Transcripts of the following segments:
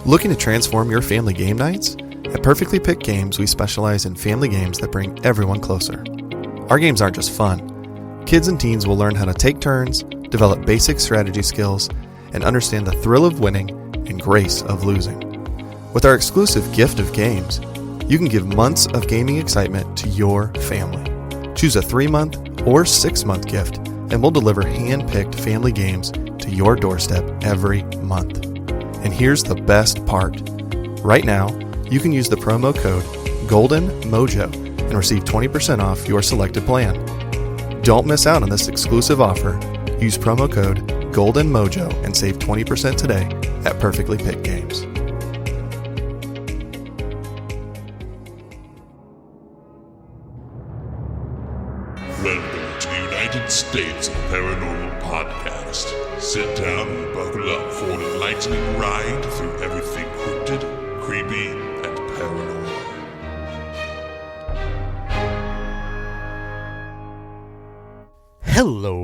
Looking to transform your family game nights? At Perfectly Picked Games, we specialize in family games that bring everyone closer. Our games aren't just fun. Kids and teens will learn how to take turns, develop basic strategy skills, and understand the thrill of winning and grace of losing. With our exclusive gift of games, you can give months of gaming excitement to your family. Choose a 3-month or 6-month gift, and we'll deliver hand-picked family games to your doorstep every month. And here's the best part. Right now, you can use the promo code GOLDENMOJO and receive 20% off your selected plan. Don't miss out on this exclusive offer. Use promo code GOLDENMOJO and save 20% today at Perfectly Picked Games. Welcome to the United States of Paranormal Podcast. Sit down and buckle up for an enlightening ride through everything cryptid, creepy, and paranormal. Hello,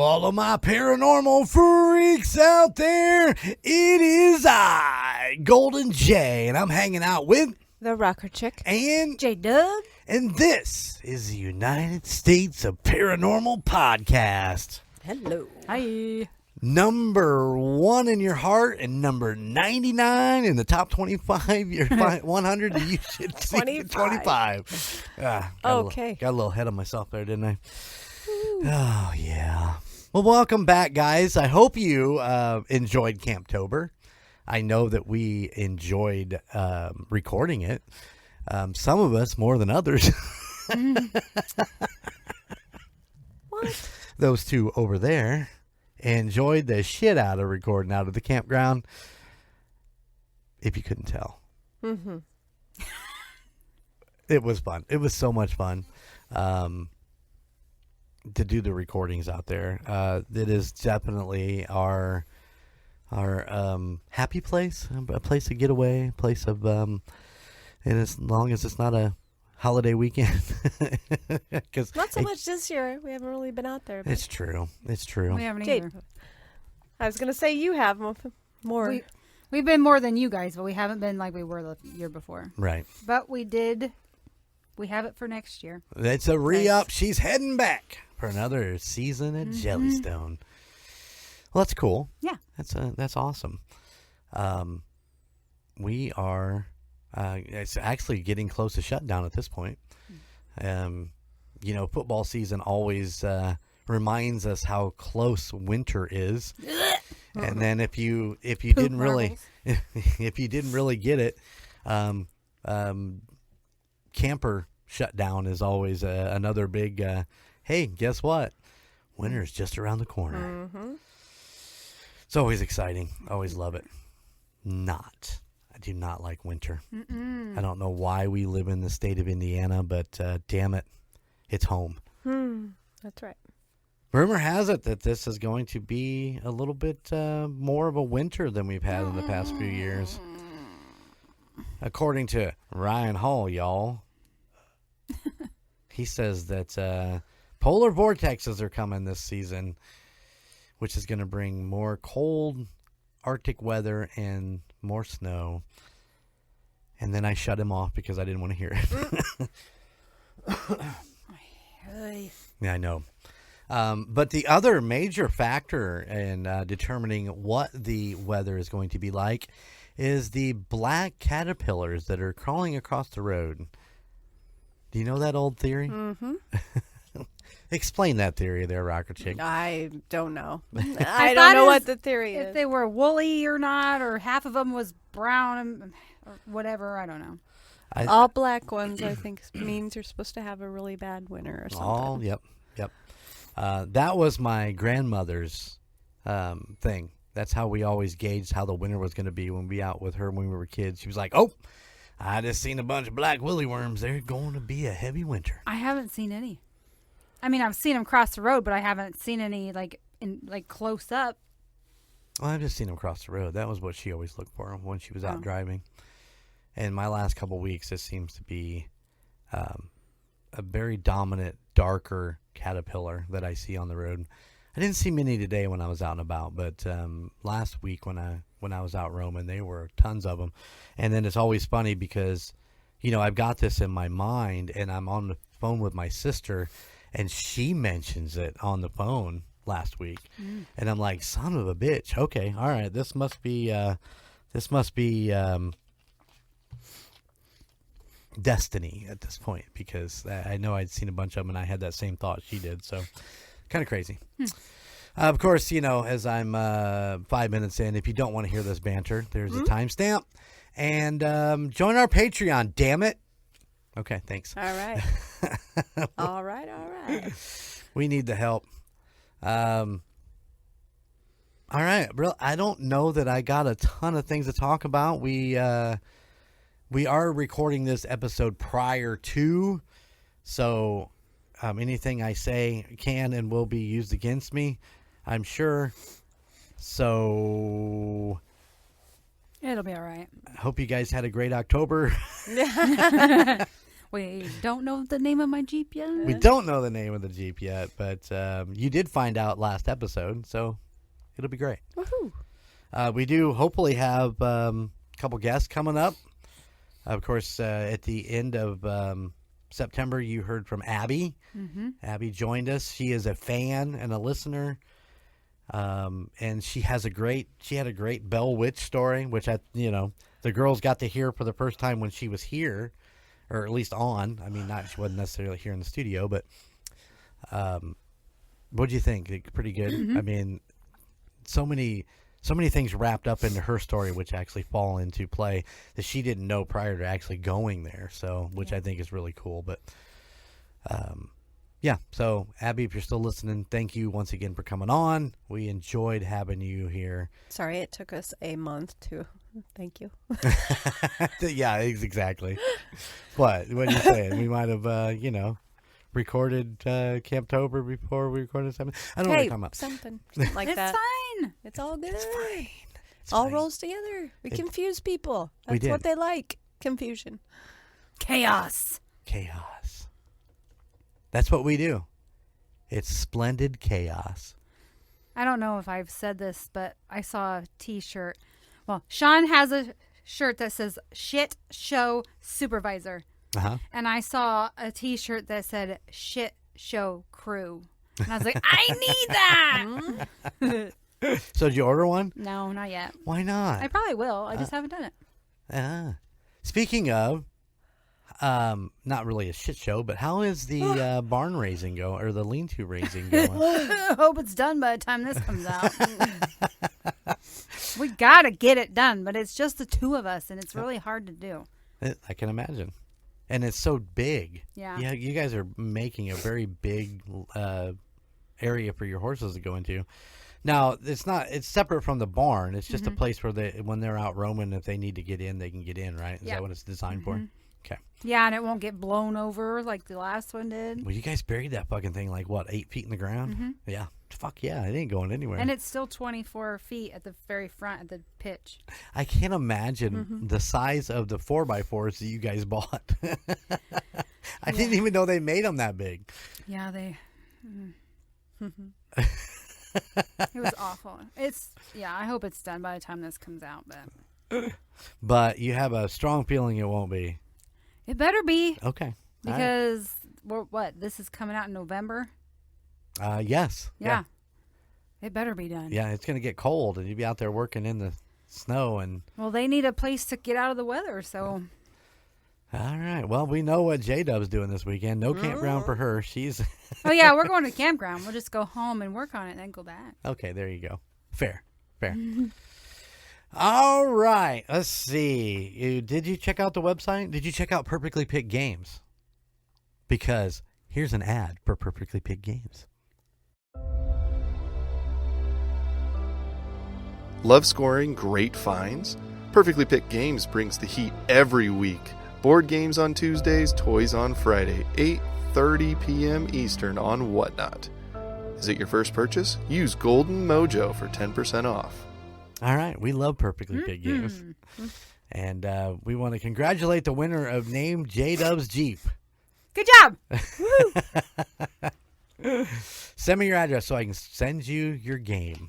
all of my paranormal freaks out there. It is I, Golden J, and I'm hanging out with The Rocker Chick and Jdubb. And this is the United States of Paranormal Podcast. Hello. Hi. Number 1 in your heart and number 99 in the top 25. You're 100. You should see 25. Okay. Got a little ahead of myself there, didn't I? Ooh. Oh, yeah. Well, welcome back, guys. I hope you enjoyed Camptober. I know that we enjoyed recording it. Some of us more than others. What? Those two over there enjoyed the shit out of recording out of the campground. If you couldn't tell. Mm-hmm. It was fun. It was so much fun to do the recordings out there. It is definitely our happy place, a place to get away, a place of... and as long as it's not a holiday weekend. Not so much this year. We haven't really been out there. But It's true. It's true. We haven't Jade, either. I was going to say you have more. We've been more than you guys, but we haven't been like we were the year before. Right. But we have it for next year. It's a re-up. She's heading back for another season at Jellystone. Well, that's cool. Yeah. That's awesome. We are... it's actually getting close to shutdown at this point. Football season always reminds us how close winter is. And then if you didn't really get it, camper shutdown is always another big. Hey, guess what? Winter's just around the corner. Mm-hmm. It's always exciting. Always love it. I do not like winter. I don't know why we live in the state of Indiana, but damn it, it's home. That's right. Rumor has it that this is going to be a little bit more of a winter than we've had in the past few years. According to Ryan Hall, y'all. He says that polar vortexes are coming this season, which is going to bring more cold Arctic weather and more snow. And then I shut him off because I didn't want to hear it. Yeah, I know. But the other major factor in determining what the weather is going to be like is the black caterpillars that are crawling across the road. Do you know that old theory? Mm-hmm. Explain that theory there, Rocker Chick. I don't know. I I don't know what the theory If is. they were woolly or not, or half of them was brown or whatever, I don't know. All black ones, I think, means you're supposed to have a really bad winter or something. Yep. That was my grandmother's thing. That's how we always gauged how the winter was going to be when we out with her when we were kids. She was like, "Oh, I just seen a bunch of black woolly worms. They're going to be a heavy winter." I haven't seen any. I mean, I've seen them cross the road, but I haven't seen any close up. Well, I've just seen them cross the road. That was what she always looked for when she was out driving. And my last couple weeks, it seems to be a very dominant, darker caterpillar that I see on the road. I didn't see many today when I was out and about, but last week when when I was out roaming. They were tons of them. And then it's always funny because, I've got this in my mind, and I'm on the phone with my sister, and she mentions it on the phone last week. And I'm like, son of a bitch. Okay, all right, this must be destiny at this point, because I know I'd seen a bunch of them, and I had that same thought she did. So kind of crazy. Of course, as I'm 5 minutes in, if you don't want to hear this banter, there's a timestamp. And join our Patreon, damn it. Okay, thanks. All right. All right. We need the help. All right. I don't know that I got a ton of things to talk about. We are recording this episode prior to, so anything I say can and will be used against me, I'm sure. So It'll be all right. I hope you guys had a great October. We don't know the name of my Jeep yet. We don't know the name of the Jeep yet, but you did find out last episode, so it'll be great. Woohoo! We do hopefully have a couple guests coming up. Of course, at the end of September, you heard from Abby. Abby joined us. She is a fan and a listener. And she had a great Bell Witch story, which the girls got to hear for the first time when she was here, or at least on. I mean, she wasn't necessarily here in the studio, but what'd you think? Pretty good. I mean, so many things wrapped up into her story, which actually fall into play that she didn't know prior to actually going there. So, which I think is really cool. But yeah, so Abby, if you're still listening, thank you once again for coming on. We enjoyed having you here. Sorry, it took us a month to. Thank you. Yeah, exactly. What are you saying? We might have, recorded Camptober before we recorded something. I don't know what you're talking about. Something like It's that. fine. It's all good. It's fine. It's all fine. rolls together. We confuse people. We That's did. what they like. Confusion. Chaos. Chaos. That's what we do. It's splendid chaos. I don't know if I've said this, but I saw a T-shirt. Well, Sean has a shirt that says "Shit Show Supervisor," and I saw a T-shirt that said "Shit Show Crew," and I was like, "I need that." So did you order one? No, not yet. Why not? I probably will. I just haven't done it. Speaking of, not really a shit show, but how is the barn raising going, or the lean-to raising going? I hope it's done by the time this comes out. We gotta get it done, but it's just the two of us, and it's really hard to do. I can imagine. And it's so big. Yeah. Yeah, you guys are making a very big area for your horses to go into. Now, it's separate from the barn. It's just a place where when they're out roaming, if they need to get in, they can get in, right? Is that what it's designed for? Okay. Yeah, and it won't get blown over like the last one did. Well, you guys buried that fucking thing 8 feet in the ground? Yeah. Fuck yeah, it ain't going anywhere. And it's still 24 feet at the very front at the pitch. I can't imagine the size of the 4x4s that you guys bought. I didn't even know they made them that big. Yeah, they... It was awful. I hope it's done by the time this comes out, But you have a strong feeling it won't be. it better be, Okay. because this is coming out in November? Yes. Yeah. It better be done. Yeah, it's going to get cold, and you'll be out there working in the snow. And Well, they need a place to get out of the weather, so... all right. Well, we know what Jdubb's doing this weekend. No campground for her. She's... Oh, yeah, we're going to the campground. We'll just go home and work on it and then go back. Okay, there you go. Fair. All right. Let's see. Did you check out the website? Did you check out Perfectly Picked Games? Because here's an ad for Perfectly Picked Games. Love scoring great finds? Perfectly Picked Games brings the heat every week. Board games on Tuesdays, toys on Friday, 8:30 p.m. Eastern on Whatnot. Is it your first purchase? Use Golden Mojo for 10% off. All right. We love Perfectly Picked Games. And we want to congratulate the winner of Name Jdubb's Jeep. Good job! Send me your address so I can send you your game.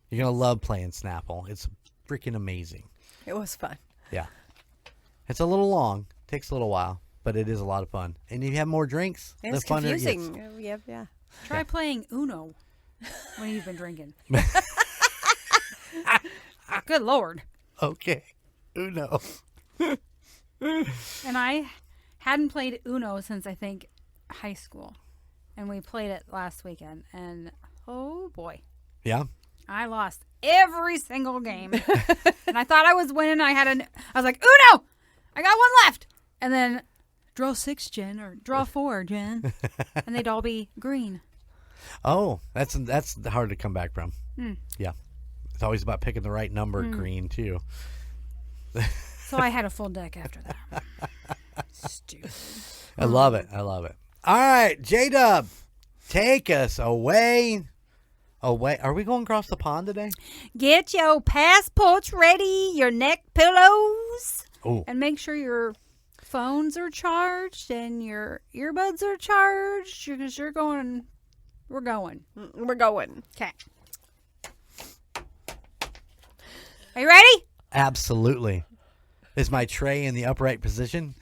You're going to love playing Snapple. It's freaking amazing. It was fun. Yeah. It's a little long. Takes a little while, but it is a lot of fun. And if you have more drinks, the It's funner it gets. confusing. Yeah. Try playing Uno when you've been drinking. Good Lord. Okay. Uno. And I hadn't played Uno since I think high school. And we played it last weekend. And oh boy, Yeah. I lost every single game. And I thought I was winning. I was like, Uno! I got one left. And then draw 6, Jen, or draw 4, Jen. And they'd all be green. Oh, that's hard to come back from. Mm. Yeah. It's always about picking the right number green, too. So I had a full deck after that. Stupid. I love it. I love it. All right, Jdubb, take us away. Are we going across the pond today? Get your passports ready, your neck pillows, Oh. and make sure your phones are charged and your earbuds are charged because we're going. We're going. Okay. Are you ready? Absolutely. Is my tray in the upright position?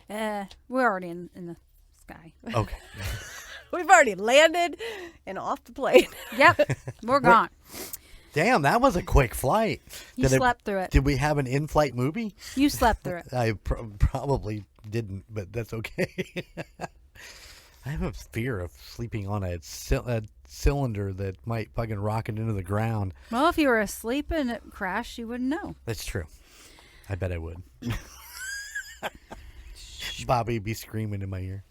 We're already in the sky. Okay. We've already landed and off the plane. Yep, we're gone. Damn, that was a quick flight. You slept through it. Did we have an in-flight movie? You slept through it. I probably didn't, but that's okay. I have a fear of sleeping on a cylinder that might fucking rocket into the ground. Well, if you were asleep and it crashed, you wouldn't know. That's true. I bet I would. Bobby would be screaming in my ear.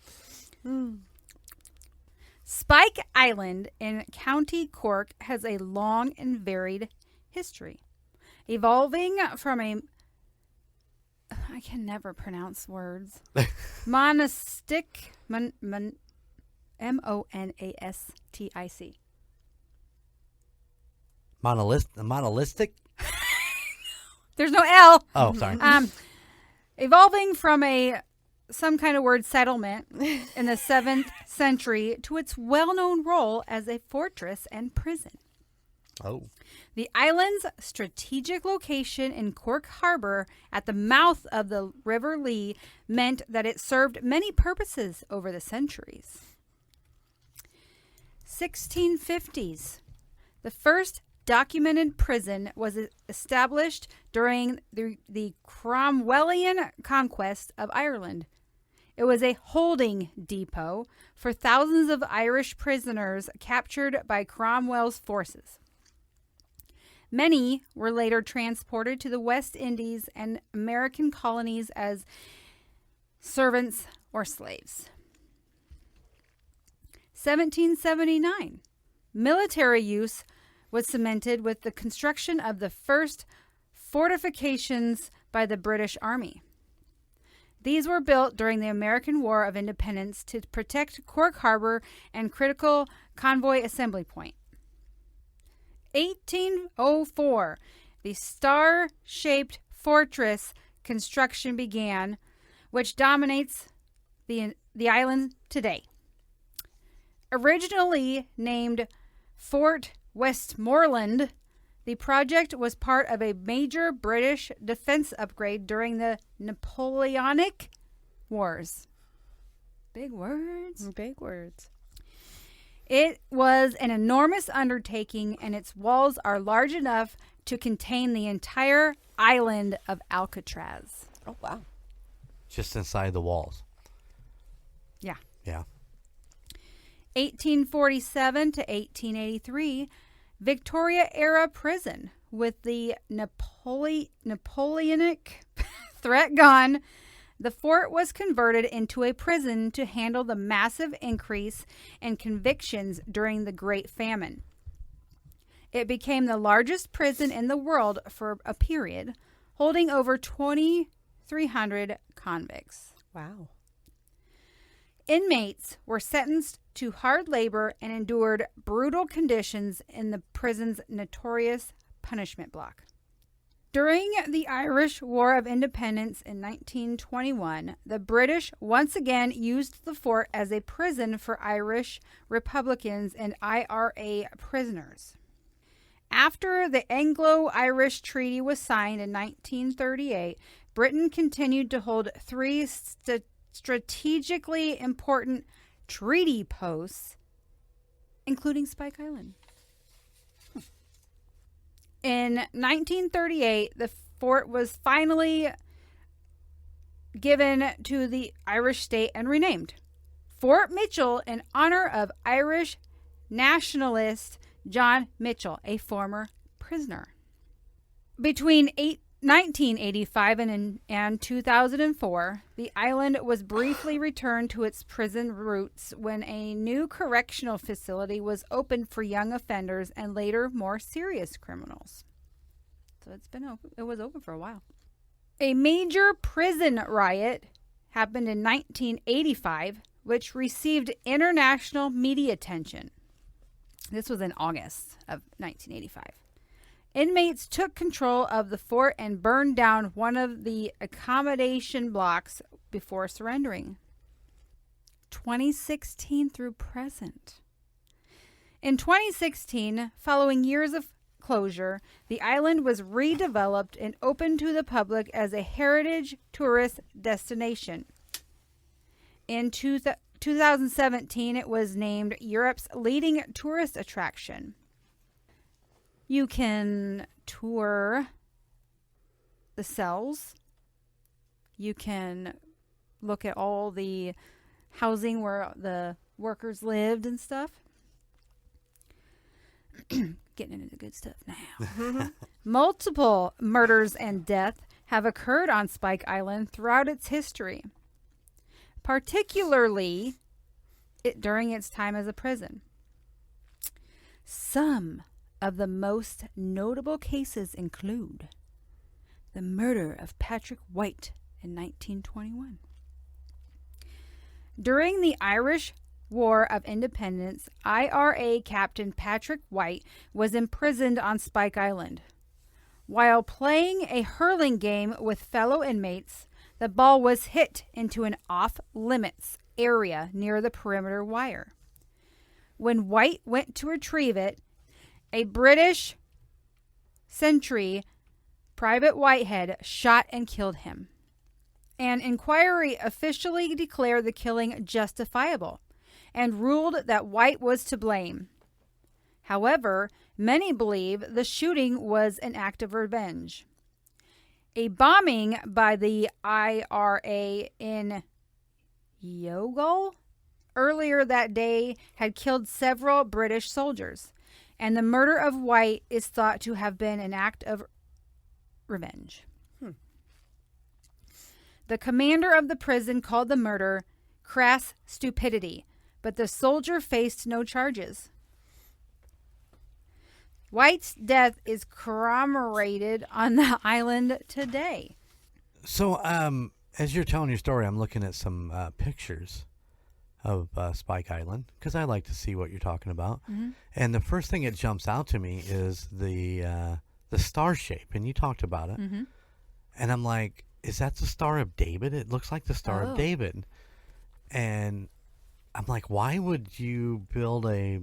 Spike Island in County Cork has a long and varied history, evolving from a I can never pronounce words. Monastic Monastic. Monolithic? There's no L. Oh, sorry. Evolving from some kind of word settlement in the 7th century to its well-known role as a fortress and prison. Oh. The island's strategic location in Cork Harbor at the mouth of the River Lee meant that it served many purposes over the centuries. 1650s. The first documented prison was established during the Cromwellian conquest of Ireland. It was a holding depot for thousands of Irish prisoners captured by Cromwell's forces. Many were later transported to the West Indies and American colonies as servants or slaves. 1779. Military use was cemented with the construction of the first fortifications by the British Army. These were built during the American War of Independence to protect Cork Harbor and critical convoy assembly point. 1804, the star-shaped fortress construction began, which dominates the island today. Originally named Fort Westmoreland, the project was part of a major British defense upgrade during the Napoleonic Wars. Big words. Big words. It was an enormous undertaking, and its walls are large enough to contain the entire island of Alcatraz. Oh, wow. Just inside the walls. Yeah. Yeah. 1847 to 1883, Victoria-era prison with the Napoleonic threat gone. The fort was converted into a prison to handle the massive increase in convictions during the Great Famine. It became the largest prison in the world for a period, holding over 2,300 convicts. Wow. Inmates were sentenced to hard labor and endured brutal conditions in the prison's notorious punishment block. During the Irish War of Independence in 1921, the British once again used the fort as a prison for Irish Republicans and IRA prisoners. After the Anglo-Irish Treaty was signed in 1938, Britain continued to hold 3 strategically important treaty posts, including Spike Island. In 1938, the fort was finally given to the Irish state and renamed Fort Mitchell in honor of Irish nationalist John Mitchell, a former prisoner. Between 1985 and 2004, the island was briefly returned to its prison roots when a new correctional facility was opened for young offenders and later more serious criminals. So it's been open. It was open for a while. A major prison riot happened in 1985, which received international media attention. This was in August of 1985. Inmates took control of the fort and burned down one of the accommodation blocks before surrendering. 2016 through present. In 2016, following years of closure, the island was redeveloped and opened to the public as a heritage tourist destination. In 2017, it was named Europe's leading tourist attraction. You can tour the cells. You can look at all the housing where the workers lived and stuff. Getting into the good stuff now. Multiple murders and death have occurred on Spike Island throughout its history, particularly during its time as a prison. Some of the most notable cases include the murder of Patrick White in 1921. During the Irish War of Independence, IRA Captain Patrick White was imprisoned on Spike Island. While playing a hurling game with fellow inmates, the ball was hit into an off-limits area near the perimeter wire. When White went to retrieve it, a British sentry, Private Whitehead, shot and killed him. An inquiry officially declared the killing justifiable and ruled that White was to blame. However, many believe the shooting was an act of revenge. A bombing by the IRA in Youghal earlier that day had killed several British soldiers, and the murder of White is thought to have been an act of revenge. The commander of the prison called the murder crass stupidity, but the soldier faced no charges. White's death is commemorated on the island today. So, as you're telling your story, I'm looking at some pictures of Spike Island because I like to see what you're talking about. Mm-hmm. And the first thing that jumps out to me is the star shape, and you talked about it. Mm-hmm. And I'm like, is that the Star of David? It looks like the Star of David. And I'm like, why would you build a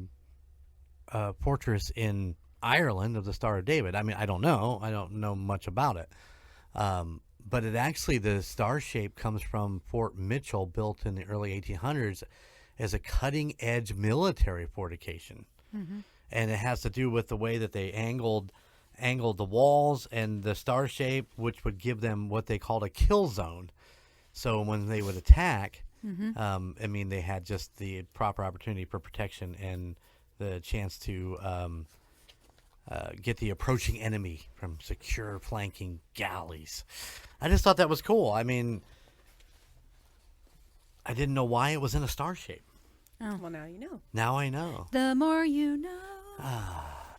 fortress in Ireland of the Star of David? I mean, I don't know. I don't know much about it. But it actually, the star shape comes from Fort Mitchell, built in the early 1800s as a cutting-edge military fortification. Mm-hmm. And it has to do with the way that they angled the walls and the star shape, which would give them what they called a kill zone. So when they would attack, I mean, they had just the proper opportunity for protection and the chance to get the approaching enemy from secure flanking galleys. I just thought that was cool. I mean, I didn't know why it was in a star shape. Oh, well, now you know. Now I know. The more you know.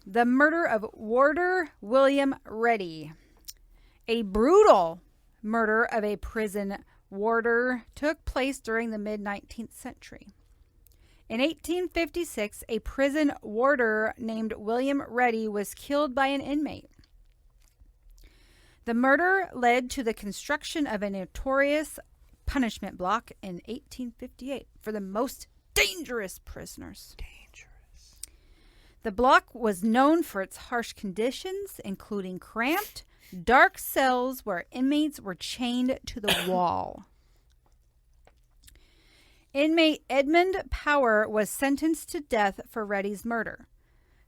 The murder of Warder William Reddy. A brutal murder of a prison warder took place during the mid-19th century. In 1856, a prison warder named William Reddy was killed by an inmate. The murder led to the construction of a notorious punishment block in 1858 for the most dangerous prisoners. The block was known for its harsh conditions, including cramped, dark cells where inmates were chained to the wall. Inmate Edmund Power was sentenced to death for Reddy's murder.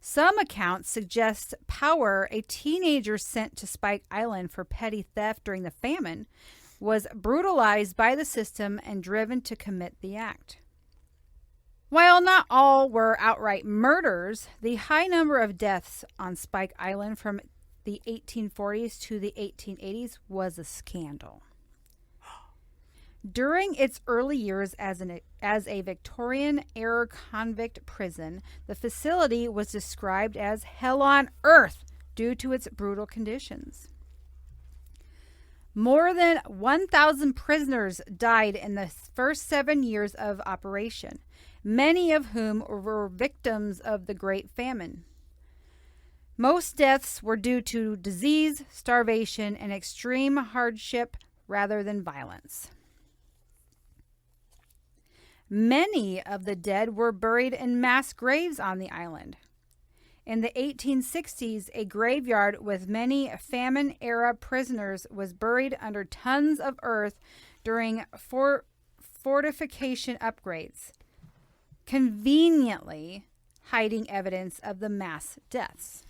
Some accounts suggest Power, a teenager sent to Spike Island for petty theft during the famine, was brutalized by the system and driven to commit the act. While not all were outright murders, the high number of deaths on Spike Island from the 1840s to the 1880s was a scandal. During its early years as a Victorian-era convict prison, the facility was described as hell on earth due to its brutal conditions. More than 1,000 prisoners died in the first 7 years of operation, many of whom were victims of the Great Famine. Most deaths were due to disease, starvation, and extreme hardship rather than violence. Many of the dead were buried in mass graves on the island. In the 1860s, a graveyard with many famine-era prisoners was buried under tons of earth during fortification upgrades, conveniently hiding evidence of the mass deaths.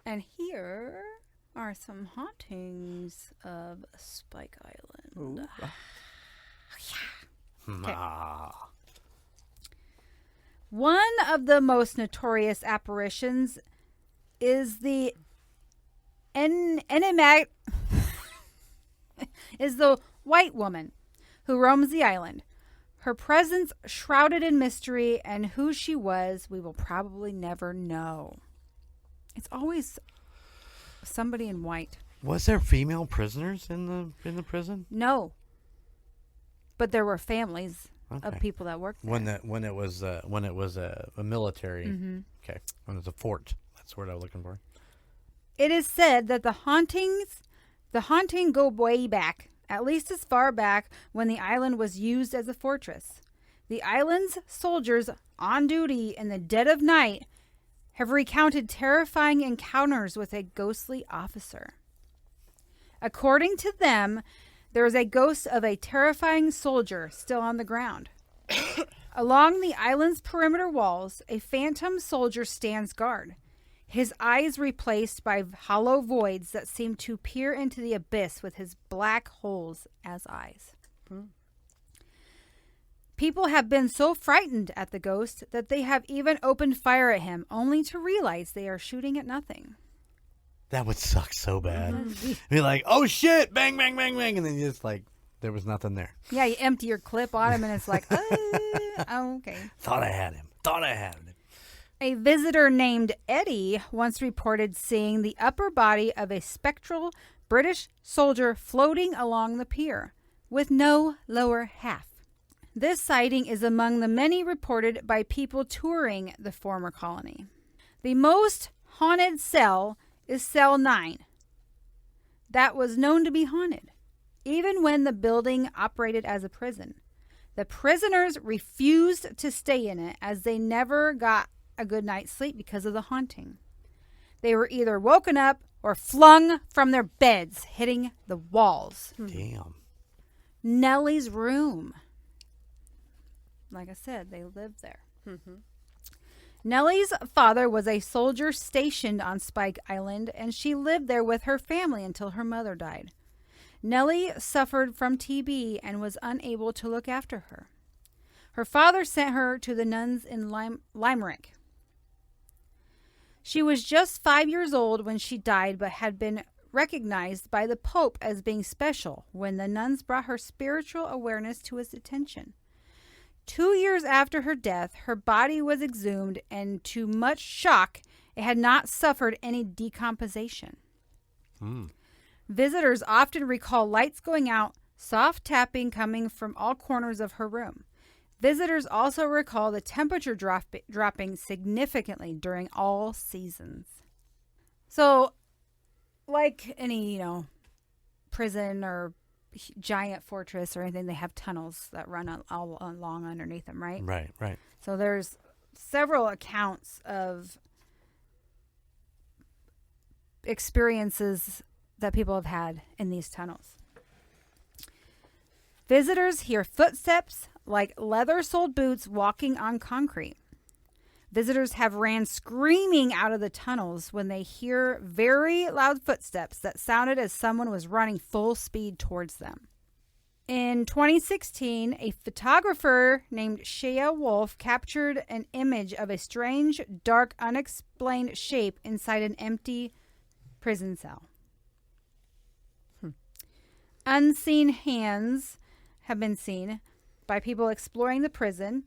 And here are some hauntings of Spike Island. Okay. One of the most notorious apparitions is the is the white woman who roams the island. Her presence shrouded in mystery, and who she was, we will probably never know. It's always somebody in white. Was there female prisoners in the prison? No, but there were families of people that worked there. When it was a military. Mm-hmm. Okay, when it was a fort. That's the word I was looking for. It is said that the haunting go way back, at least as far back when the island was used as a fortress. The island's soldiers on duty in the dead of night have recounted terrifying encounters with a ghostly officer. According to them, there is a ghost of a terrifying soldier still on the ground. Along the island's perimeter walls, a phantom soldier stands guard, his eyes replaced by hollow voids that seem to peer into the abyss with his black holes as eyes. People have been so frightened at the ghost that they have even opened fire at him, only to realize they are shooting at nothing. That would suck so bad. Be like, oh shit, bang, bang, bang, bang, and then you just like, there was nothing there. Yeah, you empty your clip on him and it's like, oh, okay. Thought I had him. A visitor named Eddie once reported seeing the upper body of a spectral British soldier floating along the pier, with no lower half. This sighting is among the many reported by people touring the former colony. The most haunted cell is Cell 9. That was known to be haunted, even when the building operated as a prison. The prisoners refused to stay in it as they never got a good night's sleep because of the haunting. They were either woken up or flung from their beds, hitting the walls. Damn. Nellie's room. Like I said, they lived there. Mm-hmm. Nellie's father was a soldier stationed on Spike Island, and she lived there with her family until her mother died. Nellie suffered from TB and was unable to look after her. Her father sent her to the nuns in Limerick. She was just 5 years old when she died, but had been recognized by the Pope as being special when the nuns brought her spiritual awareness to his attention. 2 years after her death, her body was exhumed, and to much shock, it had not suffered any decomposition. Visitors often recall lights going out, soft tapping coming from all corners of her room. Visitors also recall the temperature dropping significantly during all seasons. So, like any, prison or giant fortress or anything. They have tunnels that run all along underneath them, right? Right. So there's several accounts of experiences that people have had in these tunnels. Visitors hear footsteps like leather-soled boots walking on concrete. Visitors have ran screaming out of the tunnels when they hear very loud footsteps that sounded as someone was running full speed towards them. In 2016, a photographer named Shea Wolf captured an image of a strange, dark, unexplained shape inside an empty prison cell. Unseen hands have been seen by people exploring the prison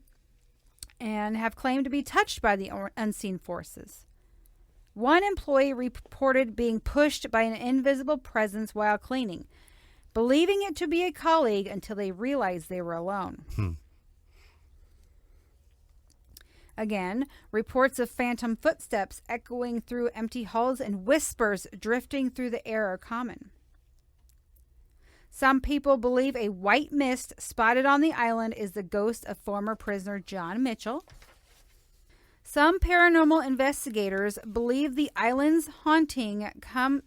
and have claimed to be touched by the unseen forces. One employee reported being pushed by an invisible presence while cleaning, believing it to be a colleague until they realized they were alone. Again, reports of phantom footsteps echoing through empty halls and whispers drifting through the air are common. Some people believe a white mist spotted on the island is the ghost of former prisoner John Mitchell. Some paranormal investigators believe the island's hauntings come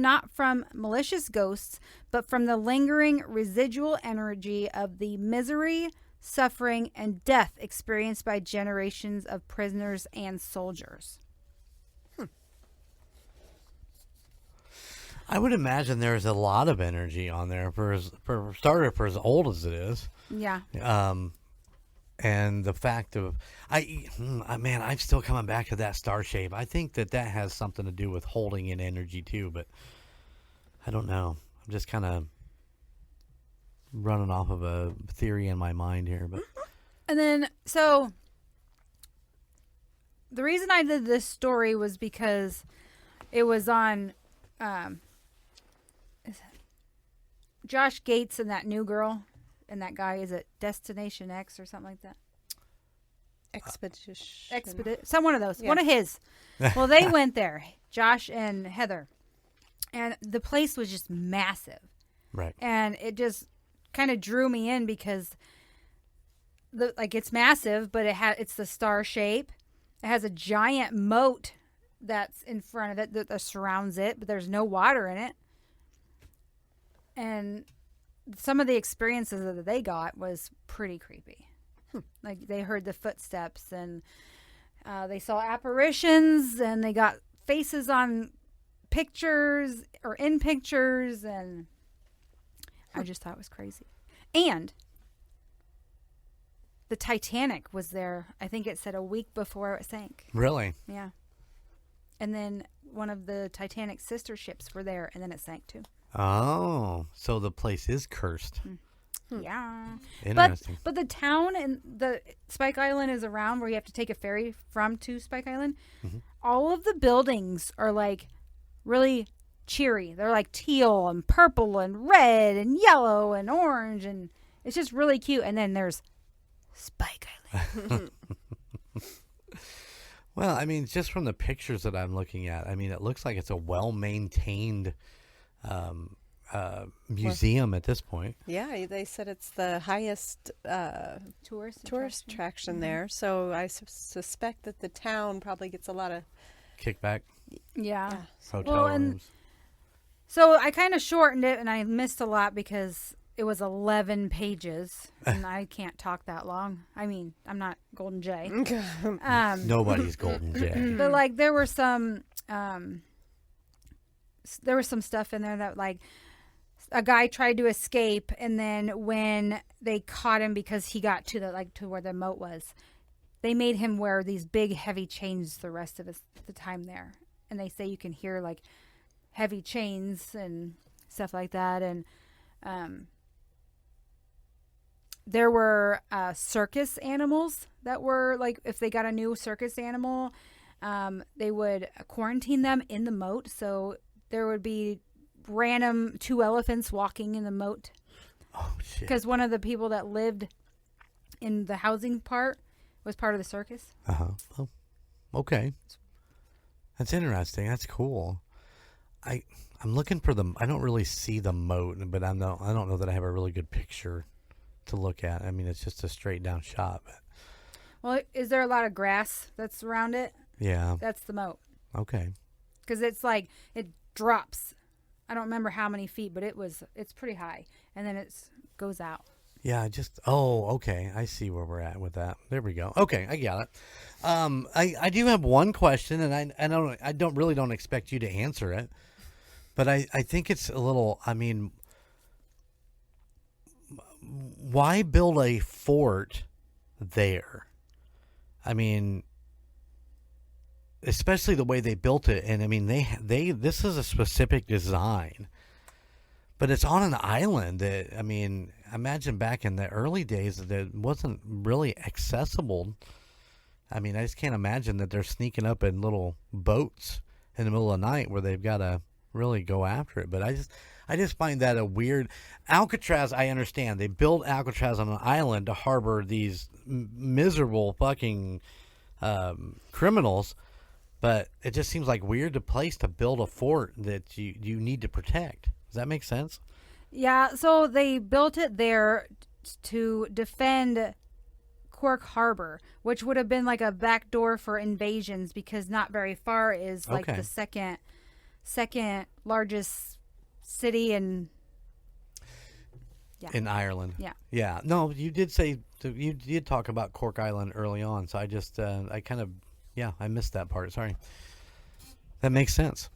not from malicious ghosts, but from the lingering residual energy of the misery, suffering, and death experienced by generations of prisoners and soldiers. I would imagine there's a lot of energy on there for as old as it is. Yeah. And the fact of, I'm still coming back to that star shape. I think that has something to do with holding in energy too, but I don't know. I'm just kind of running off of a theory in my mind here, but. And then, so the reason I did this story was because it was on, Josh Gates and that new girl and that guy, is it Destination X or something like that? Some one of those. Yeah. One of his. Well, they went there, Josh and Heather. And the place was just massive. Right. And it just kind of drew me in because it's massive, but it's the star shape. It has a giant moat that's in front of it that surrounds it, but there's no water in it. And some of the experiences that they got was pretty creepy. Like they heard the footsteps and they saw apparitions and they got faces on pictures or in pictures, and I just thought it was crazy. And the Titanic was there, I think it said a week before it sank. Really? Yeah. And then one of the Titanic's sister ships were there, and then it sank too. Oh, so the place is cursed. Yeah. Interesting. But the town and the Spike Island is around where you have to take a ferry to Spike Island. Mm-hmm. All of the buildings are like really cheery. They're like teal and purple and red and yellow and orange, and it's just really cute. And then there's Spike Island. Well, I mean, just from the pictures that I'm looking at, I mean, it looks like it's a well-maintained museum at this point. Yeah, they said it's the highest tourist attraction there. So I suspect that the town probably gets a lot of kickback. Yeah. Hotel rooms. So I kind of shortened it, and I missed a lot because it was 11 pages, and I can't talk that long. I mean, I'm not Golden Jay. Nobody's Golden Jay. But like, there was some stuff in there that like a guy tried to escape, and then when they caught him because he got to where the moat was, they made him wear these big heavy chains the rest of the time there. And they say you can hear like heavy chains and stuff like that. And there were circus animals that were like, if they got a new circus animal, they would quarantine them in the moat. So there would be random 2 elephants walking in the moat. Oh, shit. Because one of the people that lived in the housing part was part of the circus. Uh-huh. Oh, okay. That's interesting. That's cool. I I'm looking for them. I don't really see the moat, but I don't know that I have a really good picture to look at. I mean, it's just a straight down shot. But. Well, is there a lot of grass that's around it? Yeah. That's the moat. Okay. Because it's like it drops. I don't remember how many feet, but it's pretty high, and then it goes out. Yeah, okay. I see where we're at with that. There we go. Okay, I got it. I do have one question, and I don't expect you to answer it, but I think it's a little. I mean, why build a fort there? I mean, especially the way they built it, and I mean this is a specific design, but it's on an island that, I mean, imagine back in the early days that wasn't really accessible. I mean, I just can't imagine that they're sneaking up in little boats in the middle of the night where they've got to really go after it. But I just find that a weird. Alcatraz, I understand. They built Alcatraz on an island to harbor these miserable fucking criminals. But it just seems like weird a place to build a fort that you need to protect. Does that make sense? Yeah, so they built it there to defend Cork Harbor, which would have been like a back door for invasions, because not very far is like the second largest city in Ireland. Yeah. Yeah. No, you did talk about Cork Island early on, so I just I missed that part. Sorry. That makes sense.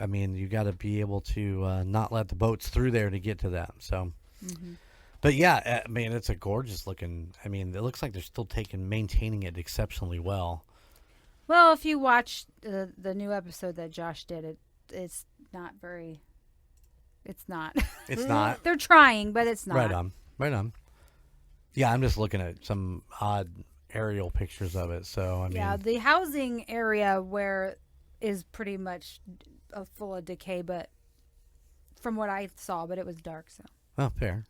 I mean, you got to be able to not let the boats through there to get to that. So, But yeah, I mean, it's a gorgeous looking. I mean, it looks like they're still maintaining it exceptionally well. Well, if you watch the new episode that Josh did, it's not very. It's not. It's not. They're trying, but it's not. Right on. Yeah, I'm just looking at some odd aerial pictures of it. So I mean, yeah, the housing area is pretty much full of decay, but from what I saw, but it was dark. So. Oh, fair.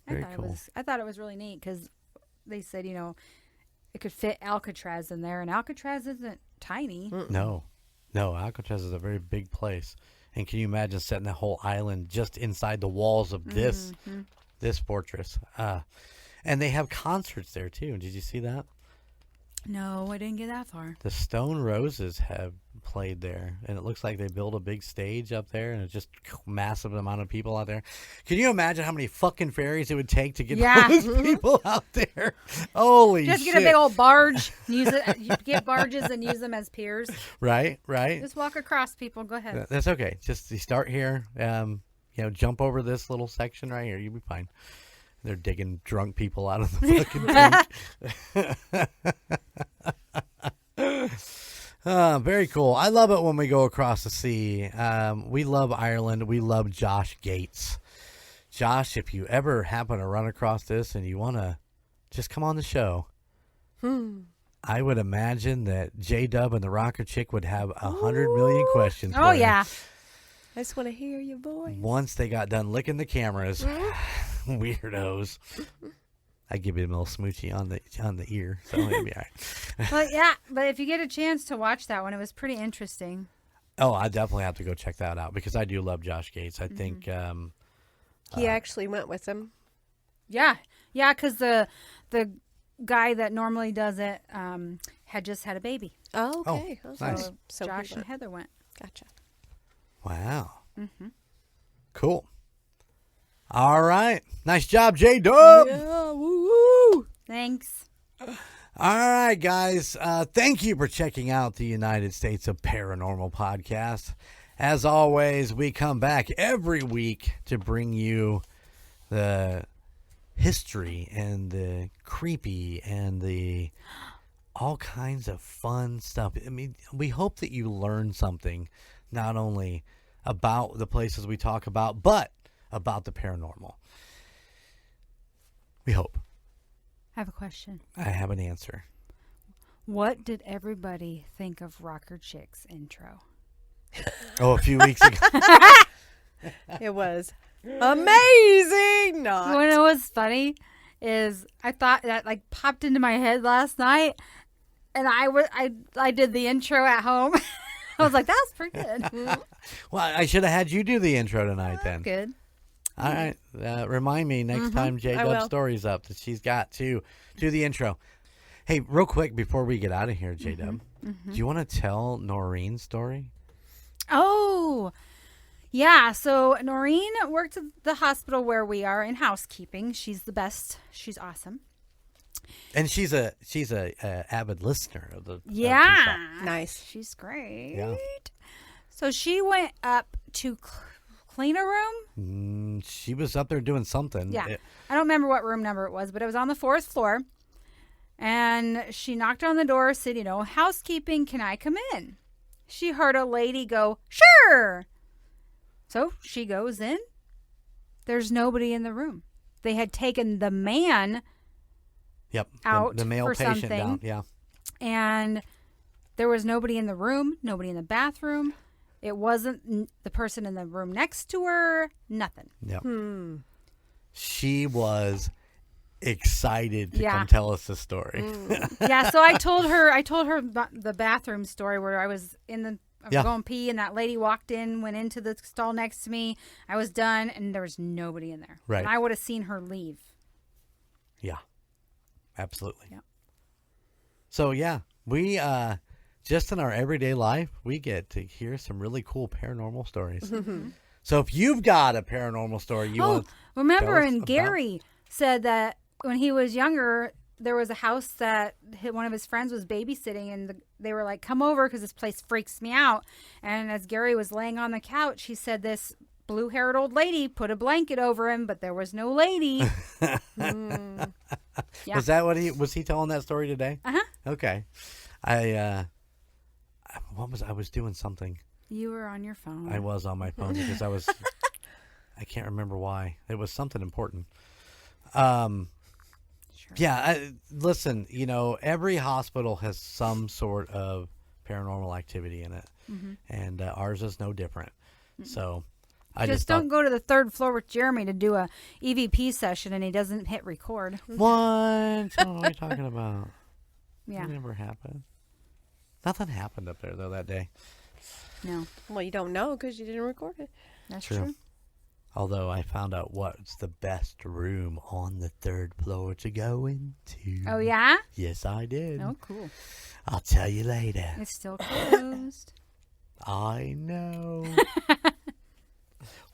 Very cool. I thought it was really neat because they said, it could fit Alcatraz in there, and Alcatraz isn't tiny. No, Alcatraz is a very big place. And can you imagine setting the whole island just inside the walls of this fortress? And they have concerts there too. Did you see that? No, I didn't get that far. The Stone Roses have played there, and it looks like they built a big stage up there, and it's just massive amount of people out there. Can you imagine how many fucking ferries it would take to get all those people out there? Holy shit. Just get a big old barge. Get barges and use them as piers. Right. Just walk across, people. Go ahead. That's okay. Just you start here, jump over this little section right here. You'll be fine. They're digging drunk people out of the fucking tank. Very cool. I love it when we go across the sea. We love Ireland. We love Josh Gates. Josh, if you ever happen to run across this and you want to just come on the show, I would imagine that Jdubb and the Rocker Chick would have 100 million questions. Oh, yeah. I just want to hear your voice. Once they got done licking the cameras. Weirdos. I give you a little smoochie on the ear, so it'll be all right. But if you get a chance to watch that one, it was pretty interesting. Oh, I definitely have to go check that out because I do love Josh Gates. I think he actually went with him. Yeah, because the guy that normally does it had just had a baby. Oh, okay. Oh, nice. So Josh and Heather went. Gotcha. Wow. Cool. All right. Nice job, Jdubb. Yeah, woo-woo. Thanks. All right, guys. Thank you for checking out the United States of Paranormal podcast. As always, we come back every week to bring you the history and the creepy and the all kinds of fun stuff. I mean, we hope that you learn something, not only about the places we talk about, but about the paranormal. We hope. I have a question. I have an answer. What did everybody think of Rocker Chick's intro? Oh, a few weeks ago. It was amazing. Not. When it was funny is I thought that like popped into my head last night, and I did the intro at home. I was like, that was pretty good. Well, I should have had you do the intro tonight then. Good. All right. Remind me next time Jdubb Story's up that she's got to do the intro. Hey, real quick before we get out of here, Jdubb, do you want to tell Noreen's story? Oh, yeah. So Noreen worked at the hospital where we are in housekeeping. She's the best. She's awesome. And she's a avid listener of the Nice. She's great. Yeah. So she went up to clean a room. She was up there doing something. Yeah. I don't remember what room number it was, but it was on the 4th floor. And she knocked on the door, said, housekeeping, can I come in? She heard a lady go, sure. So she goes in. There's nobody in the room. They had taken the man out the male for patient something. down. Yeah. And there was nobody in the room, nobody in the bathroom. It wasn't the person in the room next to her, nothing. Yep. She was excited to come tell us the story. Yeah, so I told her the bathroom story where I was going pee and that lady walked in, went into the stall next to me. I was done and there was nobody in there. Right. And I would have seen her leave. Yeah. Absolutely. Yeah. So we just in our everyday life, we get to hear some really cool paranormal stories. So if you've got a paranormal story you want to remember, tell us and about. Gary said that when he was younger, there was a house that one of his friends was babysitting, and they were like, come over because this place freaks me out. And as Gary was laying on the couch, he said this blue-haired old lady put a blanket over him, but there was no lady. Yeah. Was that what was he telling that story today? Uh-huh. Okay. I was doing something. You were on your phone. I was on my phone because I can't remember why. It was something important. Sure. Yeah, listen, every hospital has some sort of paranormal activity in it, and ours is no different. So I just don't go to the 3rd floor with Jeremy to do a EVP session and he doesn't hit record. What are we talking about? Yeah. It never happened. Nothing happened up there, though, that day. No. Well, you don't know because you didn't record it. That's true. Although I found out what's the best room on the 3rd floor to go into. Oh, yeah? Yes, I did. Oh, cool. I'll tell you later. It's still closed. I know.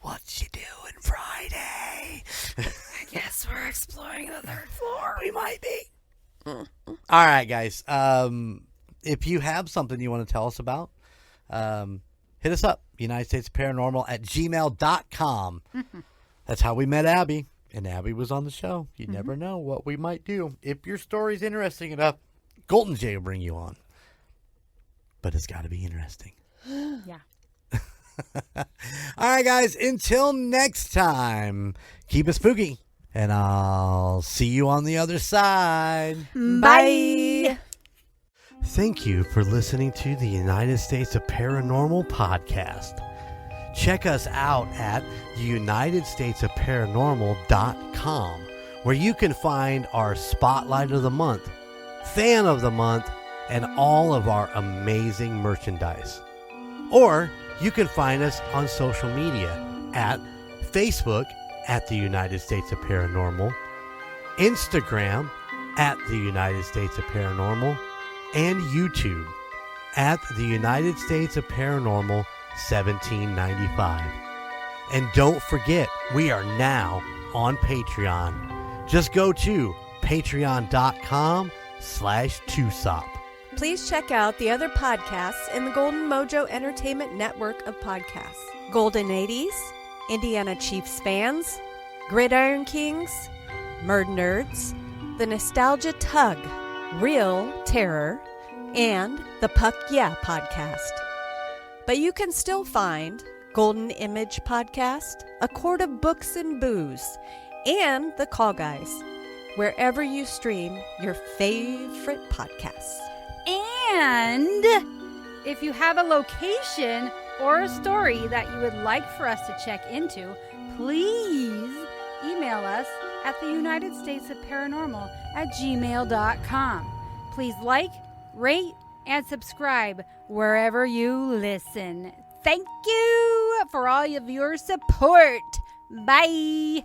What you doing Friday? I guess we're exploring the 3rd floor. We might be. All right, guys. If you have something you want to tell us about, hit us up. UnitedStatesParanormal@gmail.com. That's how we met Abby, and Abby was on the show. You never know what we might do. If your story's interesting enough, Golden Jay will bring you on. But it's got to be interesting. Yeah. All right, guys. Until next time, keep it spooky, and I'll see you on the other side. Bye. Thank you for listening to the United States of Paranormal podcast. Check us out at UnitedStatesOfParanormal.com, where you can find our Spotlight of the Month, Fan of the Month, and all of our amazing merchandise. Or you can find us on social media at Facebook at the United States of Paranormal, Instagram at the United States of Paranormal, and YouTube at the United States of Paranormal 1795. And don't forget, we are now on Patreon. Just go to patreon.com/2sop. Please check out the other podcasts in the Golden Mojo Entertainment Network of podcasts. Golden 80s, Indiana Chiefs Fans, Gridiron Kings, Murd Nerds, The Nostalgia Tug, Real Terror, and the Puck Yeah podcast. But you can still find Golden Image Podcast, A Quart of Books and Booze, and The Call Guys, wherever you stream your favorite podcasts. And if you have a location or a story that you would like for us to check into, please email us at the United States of Paranormal @gmail.com. Please like, rate, and subscribe wherever you listen. Thank you for all of your support. Bye.